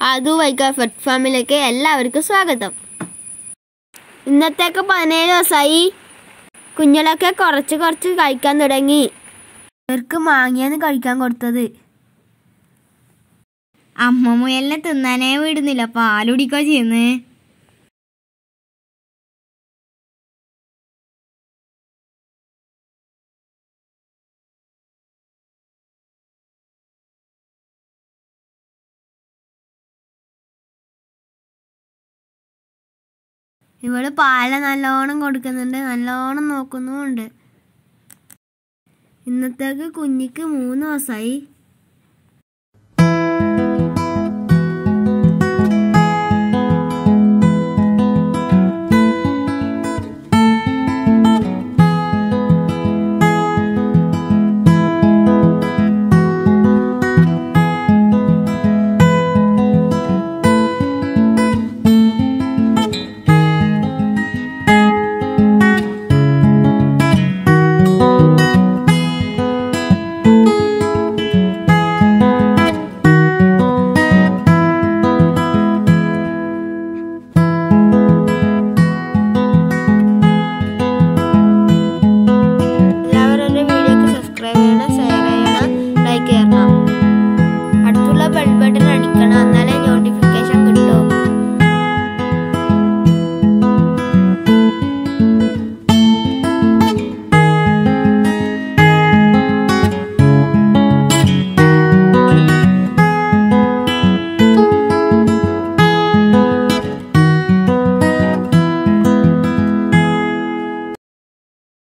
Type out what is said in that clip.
ആദു വൈക്ക fed ഫാമിലേക്ക് എല്ലാവർക്കും സ്വാഗതം. ഇന്നത്തേക്ക് 17 ദിവസമായി. കുഞ്ഞുങ്ങളൊക്കെ കുറച്ച് കഴിക്കാൻ തുടങ്ങി. ഇവർക്ക് മാങ്ങയാണ് കഴിക്കാൻ കൊടുത്തത്. അമ്മ മുയലിനെ തിന്നാനേ വിടുന്നില്ല, പാലുടിക്കോ ചെയ്യുന്നേ. ഇവള് പാല് നല്ലോണം കൊടുക്കുന്നുണ്ട്, നല്ലോണം നോക്കുന്നുമുണ്ട്. ഇന്നത്തേക്ക് കുഞ്ഞിക്ക് 3 ദിവസമായി.